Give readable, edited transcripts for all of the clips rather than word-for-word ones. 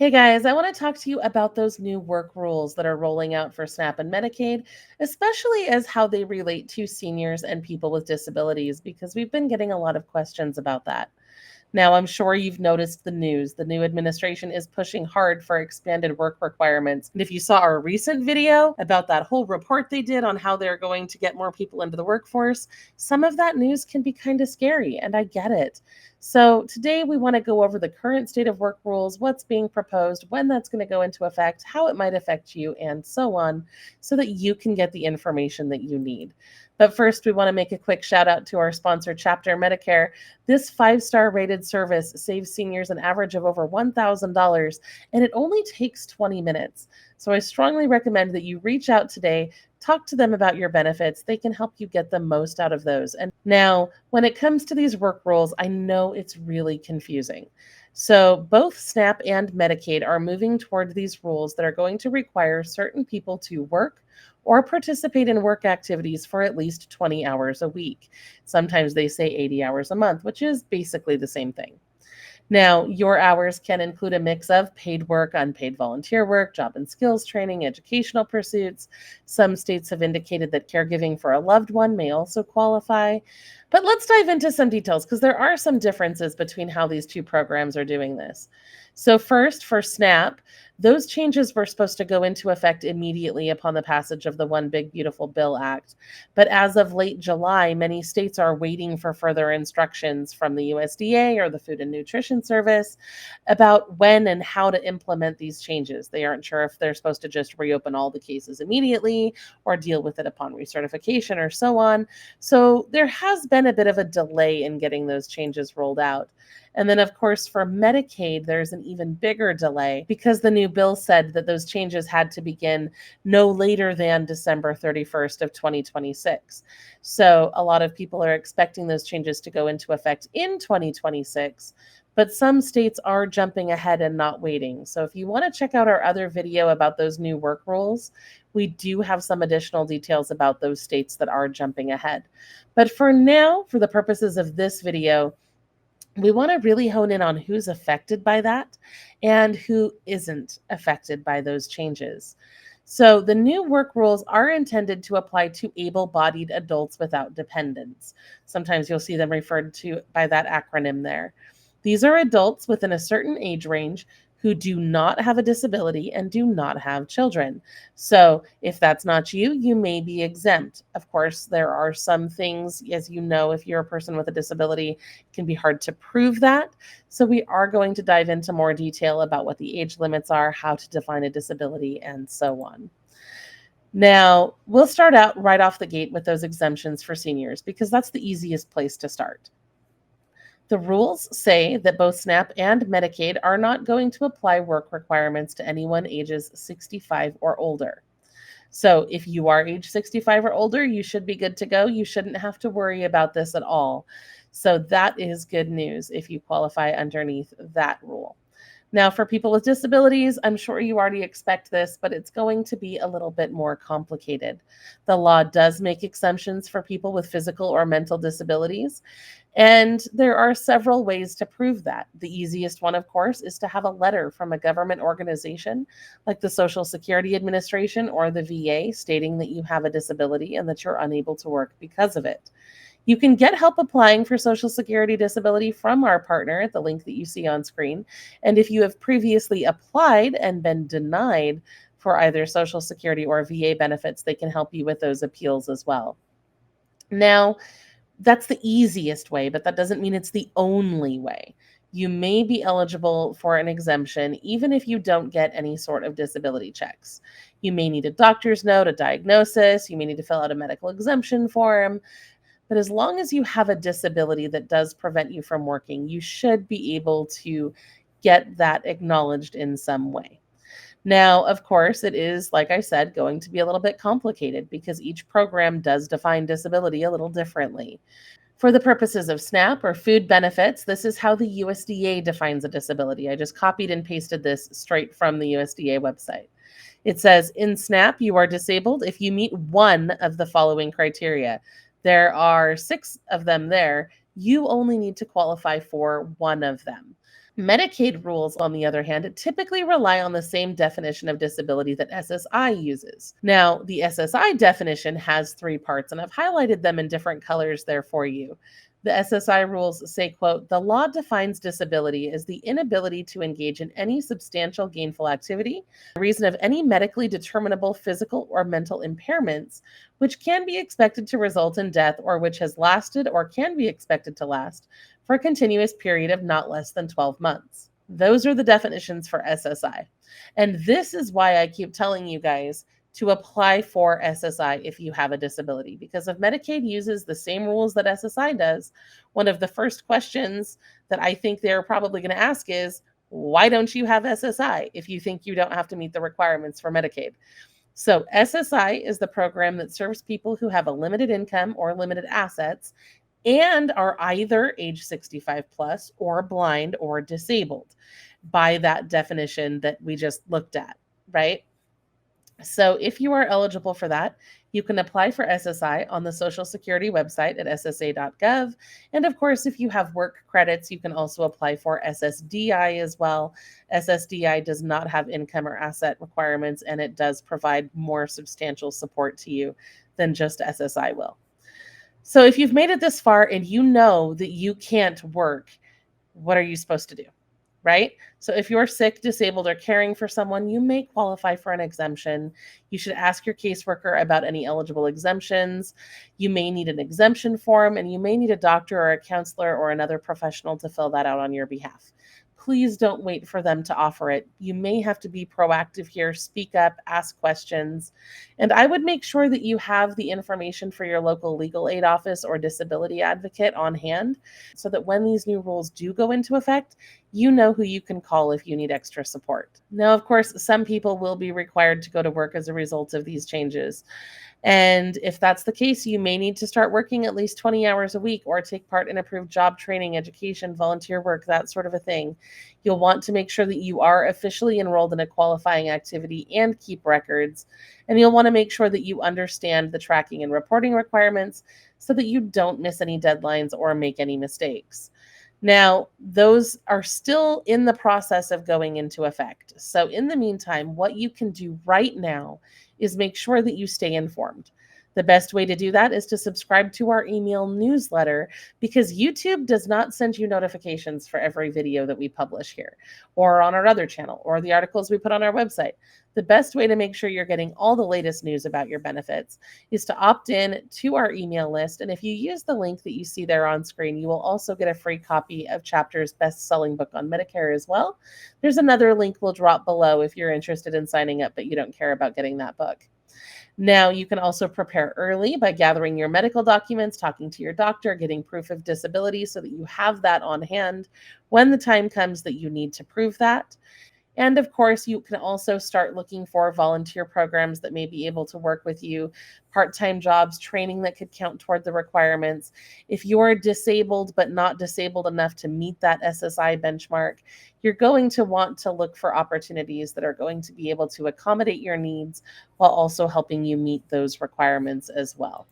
Hey guys, I want to talk to you about those new work rules that are rolling out for SNAP and Medicaid, especially as how they relate to seniors and people with disabilities, because we've been getting a lot of questions about that. Now, I'm sure you've noticed the news. The new administration is pushing hard for expanded work requirements. And if you saw our recent video about that whole report they did on how they're going to get more people into the workforce, some of that news can be kind of scary, and I get it. So, today we want to go over the current state of work rules, what's being proposed, when that's going to go into effect, how it might affect you, and so on, so that you can get the information that you need. But first, we want to make a quick shout out to our sponsor, Chapter Medicare. This five-star rated service saves seniors an average of over $1,000, and it only takes 20 minutes. So I strongly recommend that you reach out today, talk to them about your benefits. They can help you get the most out of those. And now, when it comes to these work rules, I know it's really confusing. So, both SNAP and Medicaid are moving toward these rules that are going to require certain people to work or participate in work activities for at least 20 hours a week. Sometimes they say 80 hours a month, which is basically the same thing. Now, your hours can include a mix of paid work, unpaid volunteer work, job and skills training, educational pursuits. Some states have indicated that caregiving for a loved one may also qualify. But let's dive into some details because there are some differences between how these two programs are doing this. So, first, for SNAP, those changes were supposed to go into effect immediately upon the passage of the One Big Beautiful Bill Act. But as of late July, many states are waiting for further instructions from the USDA or the Food and Nutrition Service about when and how to implement these changes. They aren't sure if they're supposed to just reopen all the cases immediately or deal with it upon recertification or so on. So there has been a bit of a delay in getting those changes rolled out. And then, of course, for Medicaid, there's an even bigger delay because the new bill said that those changes had to begin no later than December 31st of 2026. So a lot of people are expecting those changes to go into effect in 2026, but some states are jumping ahead and not waiting. So if you want to check out our other video about those new work rules, we do have some additional details about those states that are jumping ahead. But for now, for the purposes of this video, we want to really hone in on who's affected by that and who isn't affected by those changes. So, the new work rules are intended to apply to able bodied adults without dependents. Sometimes you'll see them referred to by that acronym there. These are adults within a certain age range who do not have a disability and do not have children. So, if that's not you, you may be exempt. Of course, there are some things, as you know, if you're a person with a disability, it can be hard to prove that. So, we are going to dive into more detail about what the age limits are, how to define a disability, and so on. Now, we'll start out right off the gate with those exemptions for seniors because that's the easiest place to start. The rules say that both SNAP and Medicaid are not going to apply work requirements to anyone ages 65 or older. So, if you are age 65 or older, you should be good to go. You shouldn't have to worry about this at all. So, that is good news if you qualify underneath that rule. Now, for people with disabilities, I'm sure you already expect this, but it's going to be a little bit more complicated. The law does make exemptions for people with physical or mental disabilities, and there are several ways to prove that. The easiest one, of course, is to have a letter from a government organization like the Social Security Administration or the VA stating that you have a disability and that you're unable to work because of it. You can get help applying for Social Security disability from our partner at the link that you see on screen. And if you have previously applied and been denied for either Social Security or VA benefits, they can help you with those appeals as well. Now, that's the easiest way, but that doesn't mean it's the only way. You may be eligible for an exemption even if you don't get any sort of disability checks. You may need a doctor's note, a diagnosis, you may need to fill out a medical exemption form. But as long as you have a disability that does prevent you from working, you should be able to get that acknowledged in some way. Now, of course, it is, like I said, going to be a little bit complicated because each program does define disability a little differently. For the purposes of SNAP or food benefits, this is how the USDA defines a disability. I just copied and pasted this straight from the USDA website. It says in SNAP, you are disabled if you meet one of the following criteria. There are 6 of them there. You only need to qualify for one of them. Medicaid rules, on the other hand, typically rely on the same definition of disability that SSI uses. Now, the SSI definition has three parts, and I've highlighted them in different colors there for you. The SSI rules say, quote, the law defines disability as the inability to engage in any substantial gainful activity by reason of any medically determinable physical or mental impairments, which can be expected to result in death or which has lasted or can be expected to last for a continuous period of not less than 12 months. Those are the definitions for SSI. And this is why I keep telling you guys to apply for SSI if you have a disability, because if Medicaid uses the same rules that SSI does, one of the first questions that I think they're probably going to ask is, why don't you have SSI if you think you don't have to meet the requirements for Medicaid? So, SSI is the program that serves people who have a limited income or limited assets and are either age 65 plus or blind or disabled by that definition that we just looked at, right? So if you are eligible for that, you can apply for SSI on the Social Security website at ssa.gov. And of course, if you have work credits, you can also apply for SSDI as well. SSDI does not have income or asset requirements, and it does provide more substantial support to you than just SSI will. So if you've made it this far and you know that you can't work, what are you supposed to do? Right? So if you're sick, disabled, or caring for someone, you may qualify for an exemption. You should ask your caseworker about any eligible exemptions. You may need an exemption form, and you may need a doctor or a counselor or another professional to fill that out on your behalf. Please don't wait for them to offer it. You may have to be proactive here, speak up, ask questions. And I would make sure that you have the information for your local legal aid office or disability advocate on hand so that when these new rules do go into effect, you know who you can call if you need extra support. Now, of course, some people will be required to go to work as a result of these changes. And if that's the case, you may need to start working at least 20 hours a week or take part in approved job training, education, volunteer work, that sort of a thing. You'll want to make sure that you are officially enrolled in a qualifying activity and keep records. And you'll want to make sure that you understand the tracking and reporting requirements so that you don't miss any deadlines or make any mistakes. Now, those are still in the process of going into effect. So, in the meantime, what you can do right now is make sure that you stay informed. The best way to do that is to subscribe to our email newsletter because YouTube does not send you notifications for every video that we publish here or on our other channel or the articles we put on our website. The best way to make sure you're getting all the latest news about your benefits is to opt in to our email list. And if you use the link that you see there on screen, you will also get a free copy of Chapter's best-selling book on Medicare as well. There's another link we'll drop below if you're interested in signing up, but you don't care about getting that book. Now, you can also prepare early by gathering your medical documents, talking to your doctor, getting proof of disability so that you have that on hand when the time comes that you need to prove that. And of course, you can also start looking for volunteer programs that may be able to work with you, part-time jobs, training that could count toward the requirements. If you're disabled but not disabled enough to meet that SSI benchmark, you're going to want to look for opportunities that are going to be able to accommodate your needs while also helping you meet those requirements as well.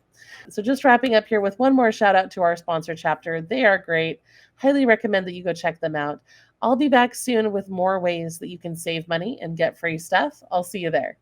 So just wrapping up here with one more shout out to our sponsor chapter. They are great. Highly recommend that you go check them out. I'll be back soon with more ways that you can save money and get free stuff. I'll see you there.